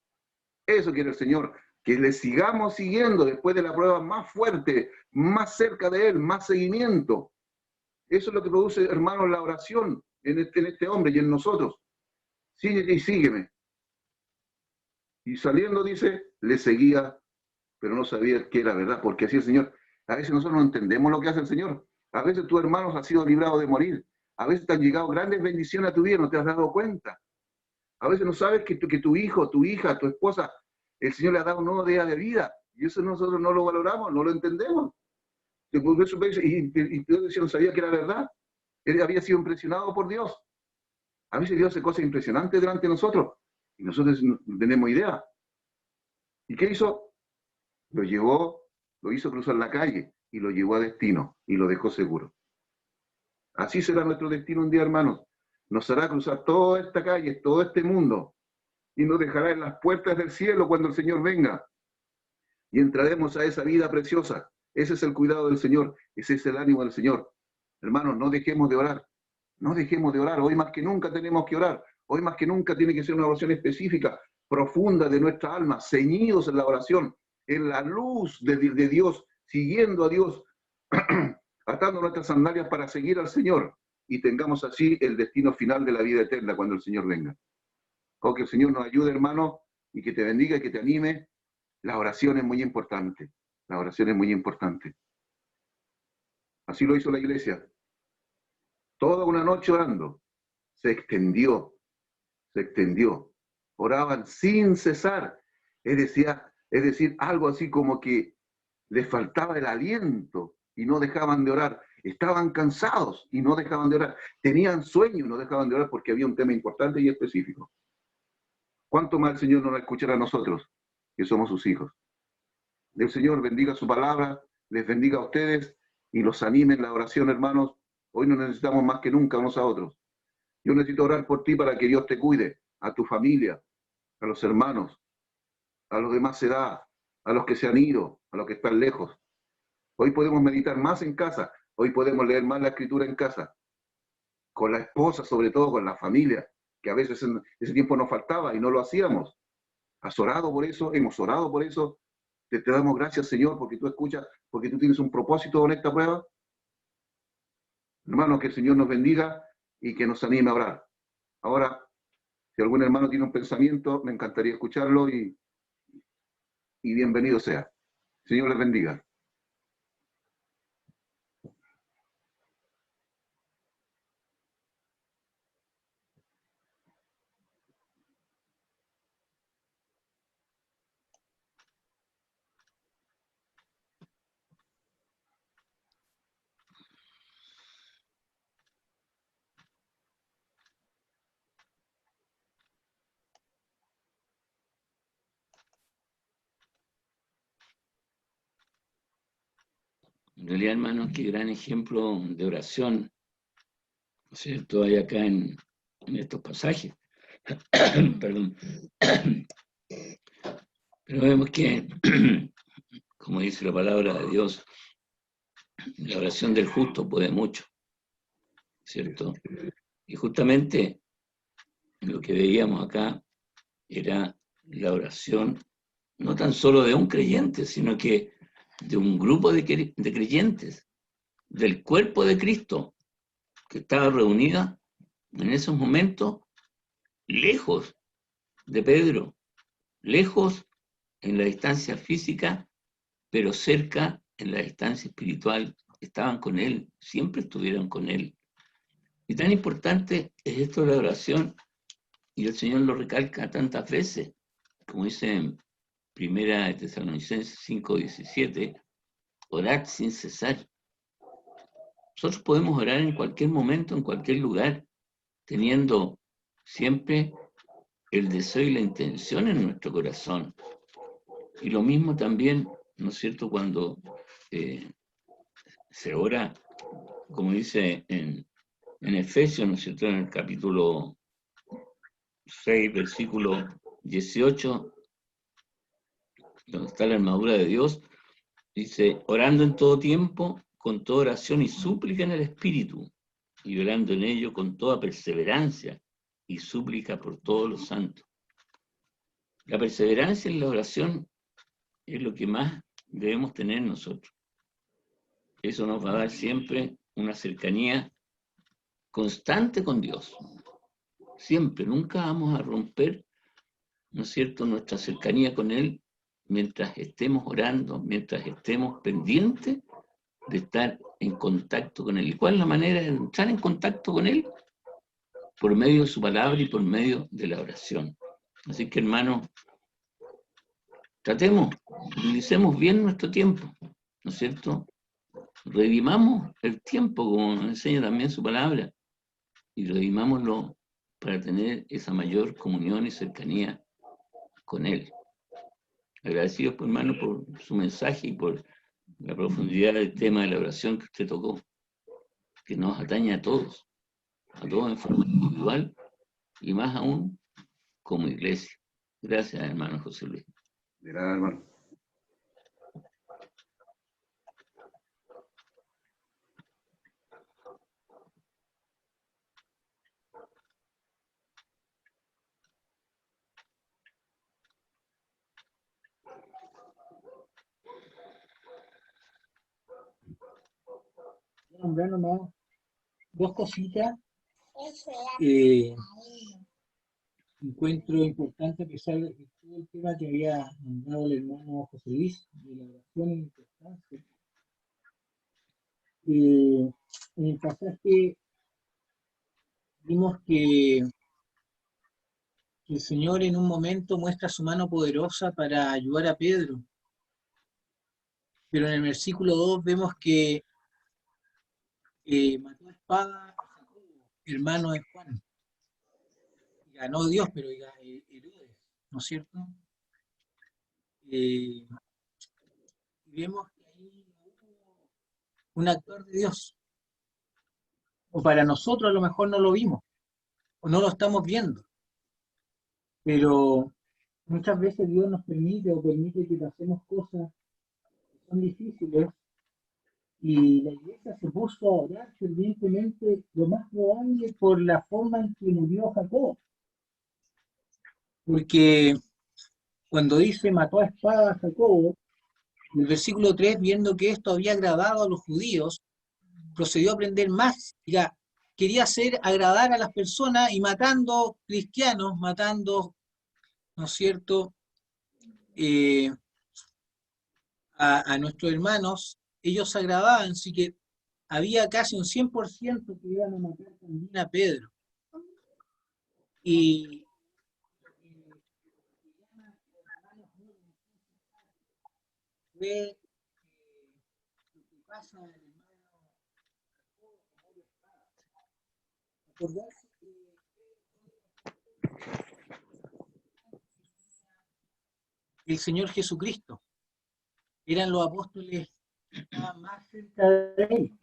Eso quiere el Señor, que le sigamos siguiendo después de la prueba más fuerte, más cerca de Él, más seguimiento. Eso es lo que produce, hermanos, la oración en este hombre y en nosotros. Síguete y sígueme. Y saliendo, dice, le seguía, pero no sabía que era verdad, porque así el Señor, a veces nosotros no entendemos lo que hace el Señor. A veces tu hermano ha sido librado de morir. A veces te han llegado grandes bendiciones a tu vida, no te has dado cuenta. A veces no sabes que tu hijo, tu hija, tu esposa, el Señor le ha dado un nuevo día de vida. Y eso nosotros no lo valoramos, no lo entendemos. Y Dios decía, no sabía que era verdad. Él había sido impresionado por Dios. A veces Dios hace cosas impresionantes delante de nosotros. Y nosotros no tenemos idea. ¿Y qué hizo? Lo llevó, lo hizo cruzar la calle y lo llevó a destino y lo dejó seguro. Así será nuestro destino un día, hermanos. Nos hará cruzar toda esta calle, todo este mundo, y nos dejará en las puertas del cielo cuando el Señor venga. Y entraremos a esa vida preciosa. Ese es el cuidado del Señor, ese es el ánimo del Señor. Hermanos, no dejemos de orar. No dejemos de orar. Hoy más que nunca tenemos que orar. Hoy más que nunca tiene que ser una oración específica, profunda de nuestra alma, ceñidos en la oración, en la luz de Dios, siguiendo a Dios, atando nuestras sandalias para seguir al Señor y tengamos así el destino final de la vida eterna cuando el Señor venga. Oh, que el Señor nos ayude, hermano, y que te bendiga y que te anime. La oración es muy importante. La oración es muy importante. Así lo hizo la iglesia. Toda una noche orando. Se extendió. se extendió. Oraban sin cesar. Es decir, algo así como que les faltaba el aliento y no dejaban de orar. Estaban cansados y no dejaban de orar. Tenían sueño y no dejaban de orar porque había un tema importante y específico. ¿Cuánto más el Señor nos escuchará a nosotros, que somos sus hijos? El Señor bendiga su palabra, les bendiga a ustedes y los anime en la oración, hermanos. Hoy nos necesitamos más que nunca unos a otros. Yo necesito orar por ti para que Dios te cuide, a tu familia, a los hermanos, a los de más edad, a los que se han ido, a los que están lejos. Hoy podemos meditar más en casa, hoy podemos leer más la escritura en casa, con la esposa, sobre todo con la familia, que a veces en ese tiempo nos faltaba y no lo hacíamos. ¿Has orado por eso? ¿Hemos orado por eso? Te damos gracias, Señor, porque tú escuchas, porque tú tienes un propósito en esta prueba. Hermanos, que el Señor nos bendiga y que nos anime a orar. Ahora, si algún hermano tiene un pensamiento, me encantaría escucharlo y bienvenido sea. Señor les bendiga. En realidad, hermanos, qué gran ejemplo de oración, ¿no es cierto?, hay acá en estos pasajes. Perdón. Pero vemos que, como dice la palabra de Dios, la oración del justo puede mucho, ¿cierto? Y justamente lo que veíamos acá era la oración no tan solo de un creyente, sino que de un grupo de creyentes, del cuerpo de Cristo, que estaba reunida en esos momentos lejos de Pedro, lejos en la distancia física, pero cerca en la distancia espiritual. Estaban con él, siempre estuvieron con él. Y tan importante es esto de la oración, y el Señor lo recalca tantas veces, como dice en 1 Tesalonicenses 5:17, orad sin cesar. Nosotros podemos orar en cualquier momento, en cualquier lugar, teniendo siempre el deseo y la intención en nuestro corazón. Y lo mismo también, ¿no es cierto?, cuando se ora, como dice en Efesios, ¿no es cierto?, en el capítulo 6, versículo 18, donde está la armadura de Dios, dice, orando en todo tiempo, con toda oración y súplica en el Espíritu, y orando en ello con toda perseverancia y súplica por todos los santos. La perseverancia en la oración es lo que más debemos tener nosotros. Eso nos va a dar siempre una cercanía constante con Dios. Siempre, nunca vamos a romper, ¿no es cierto?, nuestra cercanía con Él mientras estemos orando, mientras estemos pendientes de estar en contacto con Él. ¿Y cuál es la manera de entrar en contacto con Él? Por medio de su palabra y por medio de la oración. Así que, hermanos, tratemos, utilicemos bien nuestro tiempo, ¿no es cierto? Redimamos el tiempo, como nos enseña también su palabra, y redimámoslo para tener esa mayor comunión y cercanía con Él. Agradecidos, pues, hermano, por su mensaje y por la profundidad del tema de la oración que usted tocó, que nos atañe a todos en forma individual y más aún como iglesia. Gracias, hermano José Luis. De nada, hermano. Nombrar nomás dos cositas. Encuentro importante, a pesar de todo el tema que había nombrado el hermano José Luis, de la oración y la importancia. En el pasaje vimos que que el Señor en un momento muestra su mano poderosa para ayudar a Pedro. Pero en el versículo 2 vemos que mató a espada a Jacobo, hermano de Juan. Ganó Dios, pero Herodes, ¿no es cierto? Vemos que ahí hubo un actor de Dios. O para nosotros a lo mejor no lo vimos, o no lo estamos viendo. Pero muchas veces Dios nos permite o permite que pasemos cosas que son difíciles, y la iglesia se puso a orar fervientemente, lo más probable por la forma en que murió Jacob. Porque cuando dice mató a espada a Jacobo, en el versículo 3, viendo que esto había agradado a los judíos, procedió a aprender más. Quería hacer agradar a las personas y matando cristianos, matando, ¿no es cierto?, a nuestros hermanos, ellos agradaban, así que había casi un 100% que iban a matar también a Pedro. Y ve lo que pasa al hermano, acordarse que el Señor Jesucristo eran los apóstoles que estaban más cerca de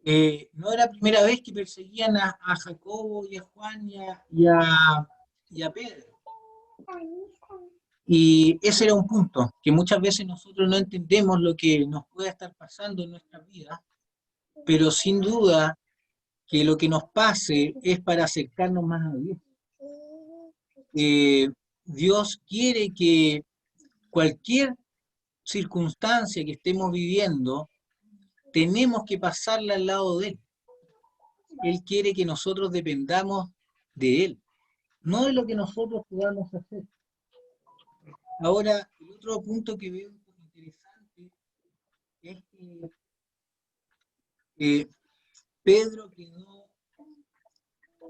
él. No era la primera vez que perseguían a Jacobo y a Juan y a Pedro. Y ese era un punto, que muchas veces nosotros no entendemos lo que nos puede estar pasando en nuestra vida, pero sin duda que lo que nos pase es para acercarnos más a Dios. Dios quiere que cualquier circunstancia que estemos viviendo, tenemos que pasarla al lado de Él. Él quiere que nosotros dependamos de Él, no de lo que nosotros podamos hacer. Ahora, el otro punto que veo interesante es que Pedro quedó,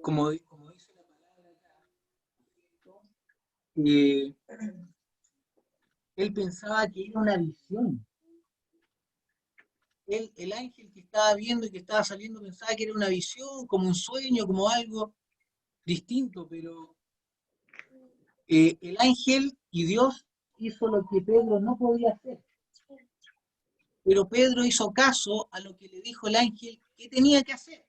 como dice la palabra acá, él pensaba que era una visión. El ángel que estaba viendo y que estaba saliendo pensaba que era una visión, como un sueño, como algo distinto, pero el ángel y Dios hizo lo que Pedro no podía hacer. Pero Pedro hizo caso a lo que le dijo el ángel que tenía que hacer.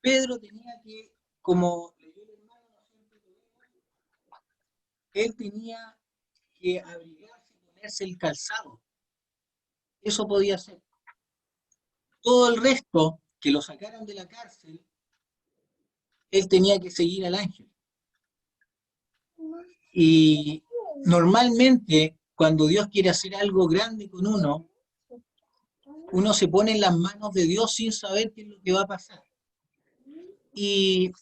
Pedro tenía que, como leyó el hermano, él tenía que abrigarse y ponerse el calzado. Eso podía hacer. Todo el resto, que lo sacaran de la cárcel, él tenía que seguir al ángel. Y normalmente, cuando Dios quiere hacer algo grande con uno, uno se pone en las manos de Dios sin saber qué es lo que va a pasar. Y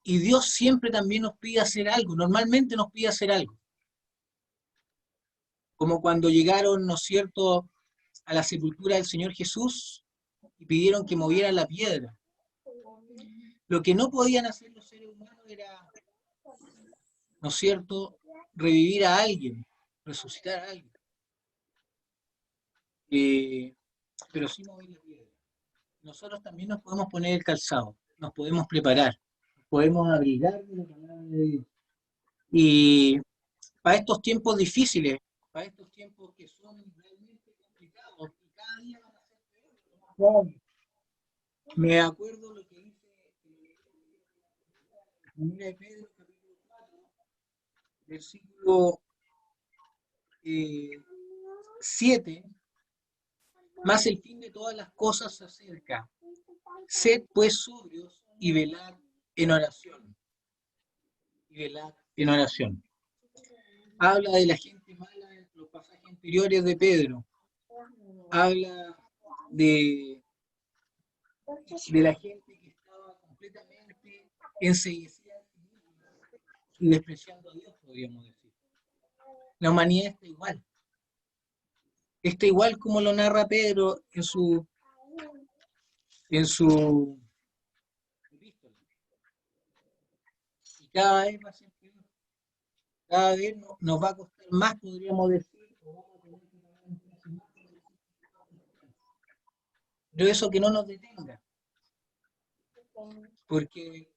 Dios siempre también nos pide hacer algo, normalmente nos pide hacer algo. Como cuando llegaron, ¿no es cierto?, a la sepultura del Señor Jesús y pidieron que movieran la piedra. Lo que no podían hacer los seres humanos era, ¿no es cierto?, revivir a alguien, resucitar a alguien. Pero sí mover la piedra. Nosotros también nos podemos poner el calzado, nos podemos preparar, podemos abrigar de la palabra de Dios. Y para estos tiempos difíciles, para estos tiempos que son realmente complicados, y cada día van a ser peores. Me acuerdo lo que dice en 1 de Pedro, capítulo 4, versículo 7, más el fin de todas las cosas se acerca. Sed pues sobrios y velad en oración. Y velad en oración. Habla de la gente mala en los pasajes anteriores de Pedro. Habla de la gente que estaba completamente enseguecida y despreciando a Dios, podríamos decir. La humanidad está igual. Está igual como lo narra Pedro en su epístola. cada vez va a ser peor. Cada vez nos va a costar más, podríamos decir, o vamos a tener que pagar un precio más por el pero eso que no nos detenga, porque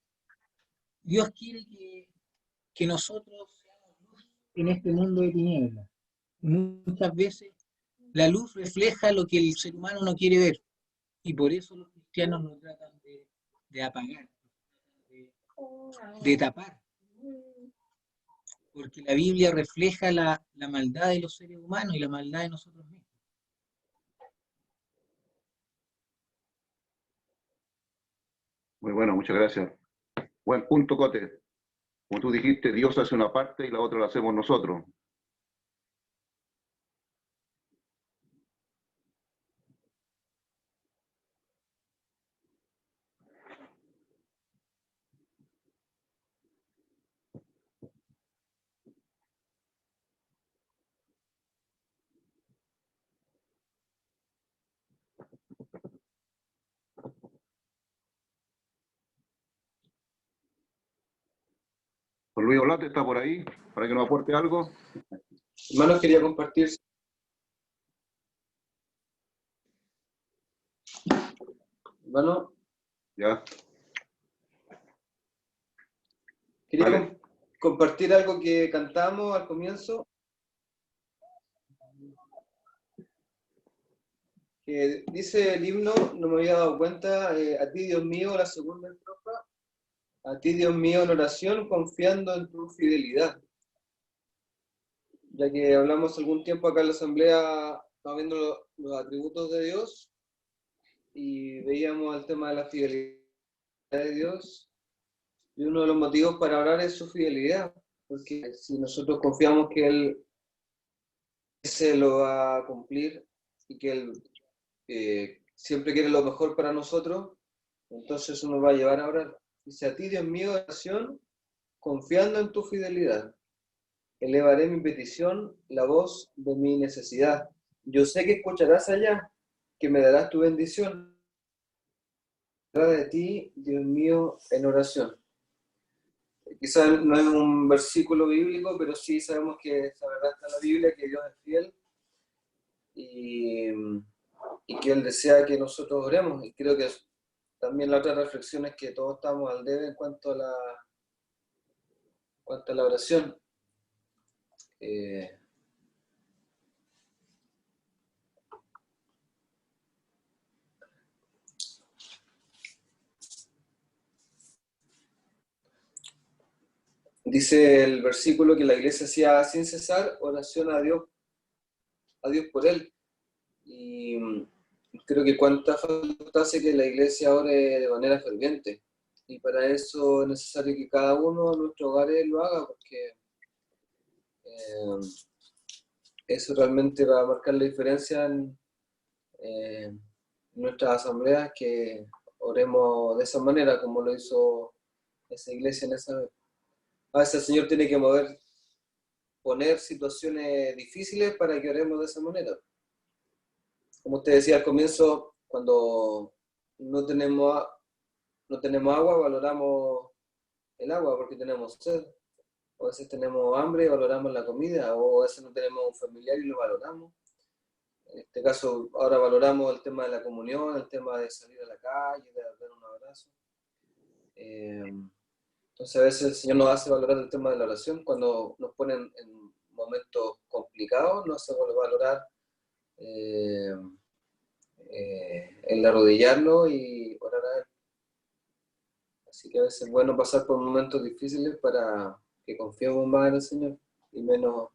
Dios quiere que nosotros seamos luz en este mundo de tinieblas. Muchas veces la luz refleja lo que el ser humano no quiere ver, y por eso los cristianos nos tratan de apagar, de tapar, porque la Biblia refleja la maldad de los seres humanos y la maldad de nosotros mismos. Muy bueno, muchas gracias. Buen punto, Cote. Como tú dijiste, Dios hace una parte y la otra la hacemos nosotros. Don Luis Olate está por ahí, para que nos aporte algo. Hermanos, quería compartir. Hermano, Ya. quería Vale. compartir algo que cantamos al comienzo. Que dice el himno, no me había dado cuenta, a ti Dios mío, la segunda estrofa, a ti Dios mío en oración, confiando en tu fidelidad. Ya que hablamos algún tiempo acá en la asamblea, estamos viendo los atributos de Dios y veíamos el tema de la fidelidad de Dios. Y uno de los motivos para orar es su fidelidad, porque si nosotros confiamos que Él se lo va a cumplir y que Él siempre quiere lo mejor para nosotros, entonces eso nos va a llevar a orar. Dice, a ti Dios mío, oración, confiando en tu fidelidad, elevaré mi petición, la voz de mi necesidad. Yo sé que escucharás allá, que me darás tu bendición. De ti, Dios mío, en oración. Quizás no es un versículo bíblico, pero sí sabemos que esa verdad está en la Biblia, que Dios es fiel y que Él desea que nosotros oremos. Y creo que también la otra reflexión es que todos estamos al debe en cuanto a la oración. Dice el versículo que la iglesia hacía sin cesar oración a Dios por Él. Y creo que cuánta falta hace que la iglesia ore de manera ferviente. Y para eso es necesario que cada uno de nuestros hogares lo haga, porque eso realmente va a marcar la diferencia en nuestras asambleas, que oremos de esa manera, como lo hizo esa iglesia en esa vez. A veces el Señor tiene que poner situaciones difíciles para que oremos de esa manera. Como usted decía al comienzo, cuando no tenemos agua, valoramos el agua porque tenemos sed. O a veces tenemos hambre y valoramos la comida, o a veces no tenemos un familiar y lo valoramos. En este caso, ahora valoramos el tema de la comunión, el tema de salir a la calle, de dar un abrazo. Entonces a veces el Señor nos hace valorar el tema de la oración. Cuando nos ponen en momentos complicados, nos hace valorar el arrodillarnos y orar a Él. Así que a veces es bueno pasar por momentos difíciles para que confiemos más en el Señor y menos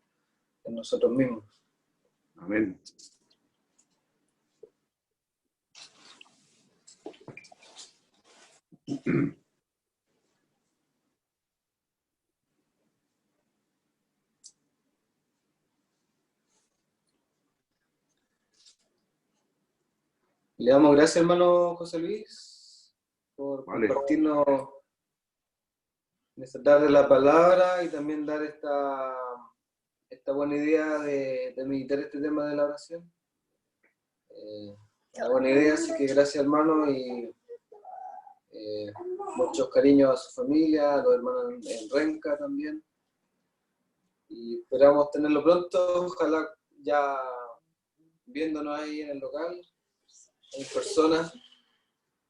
en nosotros mismos. Amén. Le damos gracias, hermano José Luis, por Vale. compartirnos en esta tarde la palabra y también dar esta buena idea de meditar este tema de la oración. Una buena idea, así que gracias, hermano, y Muchos cariños a su familia, a los hermanos en Renca también. Y esperamos tenerlo pronto, ojalá ya viéndonos ahí en el local, en persona,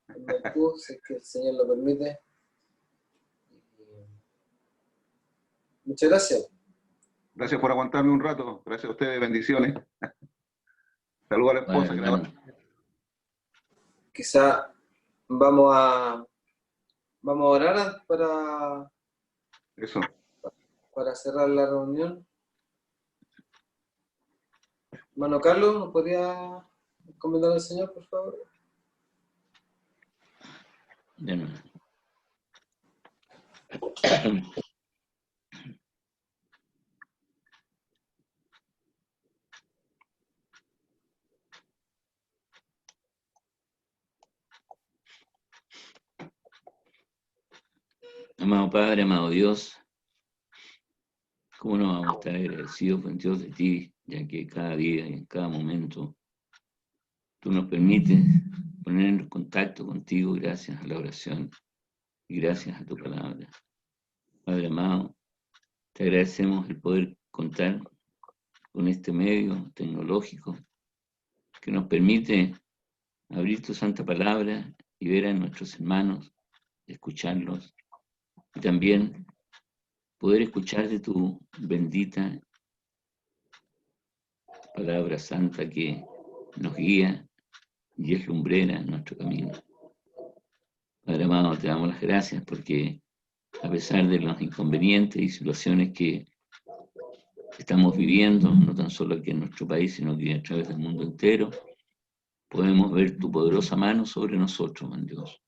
en Maipú, si es que el Señor lo permite. Muchas gracias. Gracias por aguantarme un rato. Gracias a ustedes, bendiciones. Saludos a la esposa. Bueno, que hermano. Quizá vamos a orar Eso. para cerrar la reunión. Hermano Carlos, ¿nos podría comentar al Señor, por favor? De nuevo. Amado Padre, amado Dios, ¿cómo no vamos a estar agradecidos con Dios de ti, ya que cada día y en cada momento tú nos permites ponernos en contacto contigo gracias a la oración y gracias a tu palabra? Padre amado, te agradecemos el poder contar con este medio tecnológico que nos permite abrir tu santa palabra y ver a nuestros hermanos, escucharlos y también poder escuchar de tu bendita palabra santa que nos guía y es lumbrera en nuestro camino. Padre amado, te damos las gracias porque a pesar de los inconvenientes y situaciones que estamos viviendo, no tan solo aquí en nuestro país, sino que a través del mundo entero, podemos ver tu poderosa mano sobre nosotros, mi Dios,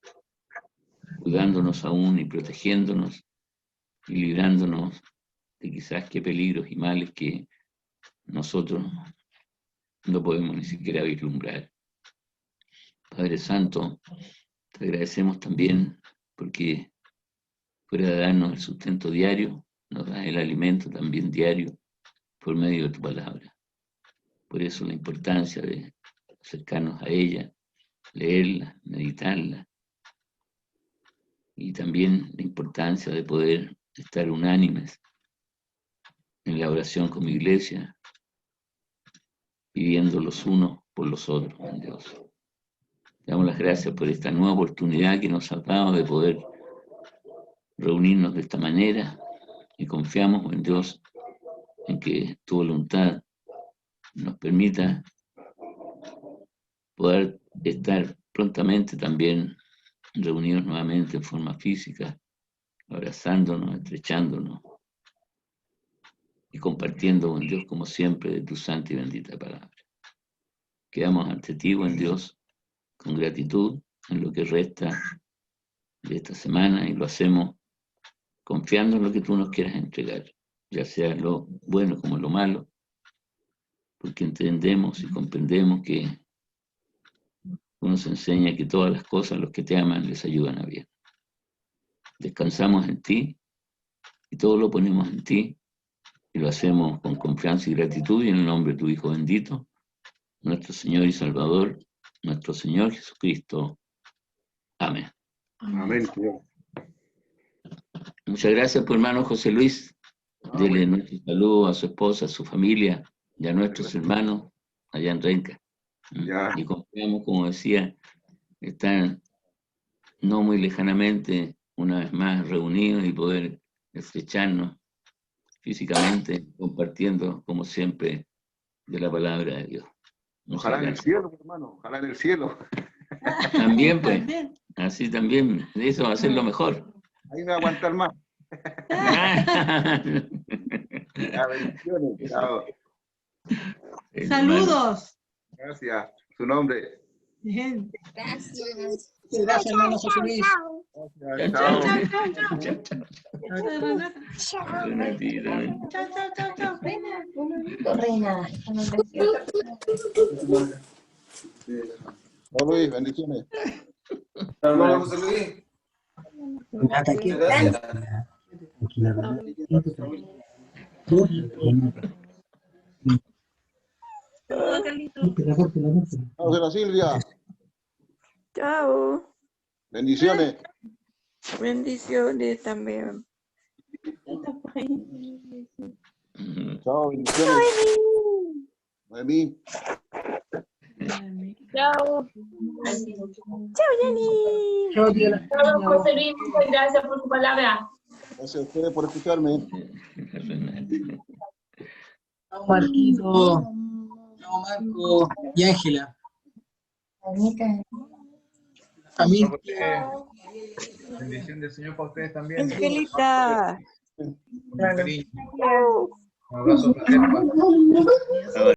cuidándonos aún y protegiéndonos y librándonos de quizás qué peligros y males que nosotros no podemos ni siquiera vislumbrar. Padre Santo, te agradecemos también porque fuera de darnos el sustento diario, nos das el alimento también diario por medio de tu palabra. Por eso la importancia de acercarnos a ella, leerla, meditarla, y también la importancia de poder estar unánimes en la oración con mi iglesia, pidiendo los unos por los otros, en Dios. Te damos las gracias por esta nueva oportunidad que nos has dado de poder reunirnos de esta manera y confiamos en Dios, en que tu voluntad nos permita poder estar prontamente también reunidos nuevamente en forma física, abrazándonos, estrechándonos y compartiendo con Dios como siempre de tu santa y bendita palabra. Quedamos ante ti, buen Dios, con gratitud en lo que resta de esta semana y lo hacemos confiando en lo que tú nos quieras entregar, ya sea lo bueno como lo malo, porque entendemos y comprendemos que tú nos enseña que todas las cosas, los que te aman, les ayudan a bien. Descansamos en ti y todo lo ponemos en ti y lo hacemos con confianza y gratitud y en el nombre de tu Hijo bendito, nuestro Señor y Salvador, nuestro Señor Jesucristo. Amén. Amén, Señor. Muchas gracias, por hermano José Luis. Dele nuestro saludo a su esposa, a su familia y a nuestros hermanos allá en Renca. Ya. Y confiamos, como decía, estar no muy lejanamente, una vez más reunidos y poder estrecharnos físicamente, compartiendo, como siempre, de la palabra de Dios. Ojalá en el cielo, hermano. Ojalá en el cielo. También, pues, así también, eso va a ser lo mejor. Ahí me va a aguantar más. Ya, bendiciones. Chao. Saludos. Gracias. Su nombre. Bien. Gracias. Gracias, hermano José Luis. Gracias. Chao, Chao. chao, chao. Chao. Renata. Chao, chao, chao, chao. Reina. Luis, bendiciones. Hermano José Luis. Muchas gracias. Vamos a la Silvia. Chao. Bendiciones. Bendiciones también. Chao, bendiciones. Noemí. Chao. Chao, Jenny. Chao, tía. Chao, José Luis, muchas gracias por su palabra. Gracias a ustedes por escucharme. Chao, Marquito. Chao, Marco y Ángela. Familia. Bendición del Señor para ustedes también. Angelita. Con cariño. Chao. Un abrazo fraterno.